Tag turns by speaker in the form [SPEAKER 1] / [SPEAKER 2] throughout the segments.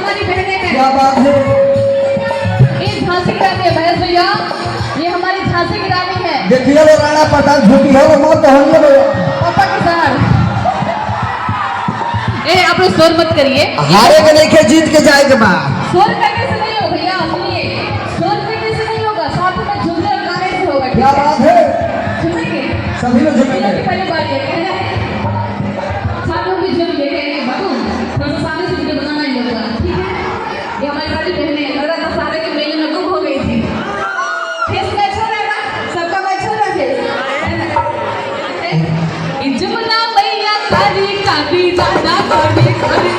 [SPEAKER 1] हमारी बहनें हैं।
[SPEAKER 2] क्या बात है।
[SPEAKER 1] ये झांसी की रानी है महेश भैया, ये हमारी झांसी की रानी है।
[SPEAKER 2] देखिए वो राणा प्रताप झूठी है वो मत कहिए
[SPEAKER 1] पापा के साथ। ए आप लोग शोर मत करिए।
[SPEAKER 2] हारे के नहीं खे जीत के जाए के बाद
[SPEAKER 1] शोर करने से नहीं होगा भैया, सुनिए शोर करने से नहीं होगा, साथ में झुमने और गाने से होगा।
[SPEAKER 2] क्या बात है।
[SPEAKER 1] झुमेंगे
[SPEAKER 2] सभी लोग झुमेंगे।
[SPEAKER 1] पहले बात ये है ना, सब लोग भी झुम लेके आएंगे बाबू, थोड़ा सा सामने से वीडियो बनाना ही होगा, ठीक है। ये हमारी सारी बहनें लग रहा था सारे के मेले में गुम हो गई थी। फेस में अच्छा रहेगा, सबका मैं अच्छा रखे। जमुना मैया कारी काटी दादा काटी काटी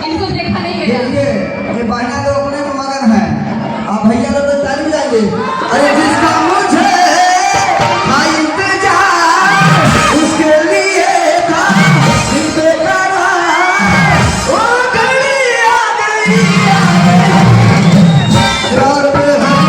[SPEAKER 1] इनको देखा नहीं गया।
[SPEAKER 2] ये बहना लोग अपने में मगन है, अब भैया लोग तो ताली बजाएंगे। अरे जिसका मुझे था इंतजार उसके लिए था बेकरार, वो घड़ी आ गई प्यार में हम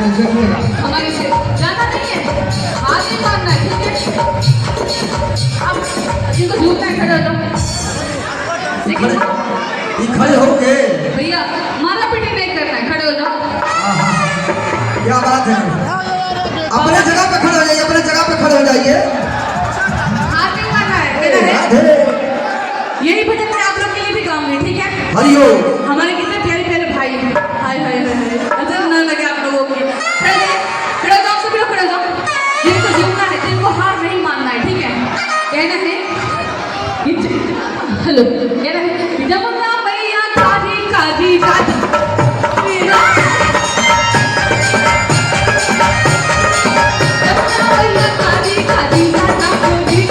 [SPEAKER 2] तुझे
[SPEAKER 1] हमारे से जाना नहीं है, हाथ नहीं मारना है, ठीक है। अब जिनको झूठना है खड़े हो जाओ। लेकिन
[SPEAKER 2] ये खड़े हो के
[SPEAKER 1] भैया मारा पीटी नहीं करना है, खड़े हो जाओ।
[SPEAKER 2] क्या बात है। अपने जगह पे खड़े हो जाइए, अपने जगह पे खड़े हो जाइए।
[SPEAKER 1] हाथ नहीं मारना है, कहना है। यही भजन मैं आप लोग के लिए भी गाऊंगी, ठीक है।
[SPEAKER 2] हरिओ
[SPEAKER 1] हमारे कितने प्यारे प्यारे भाई हैं। हाय हाय हाय, अजब ना लगे आप लोगों की। खड़े जाओ, सभी लोग खड़े जाओ। जिनको जीतना है, जिनको हार नहीं मानना है, ठीक है। कहना है हेलो, कहना है जमुना मैया काजी काजी काजी जमुना मैया काजी काजी काजी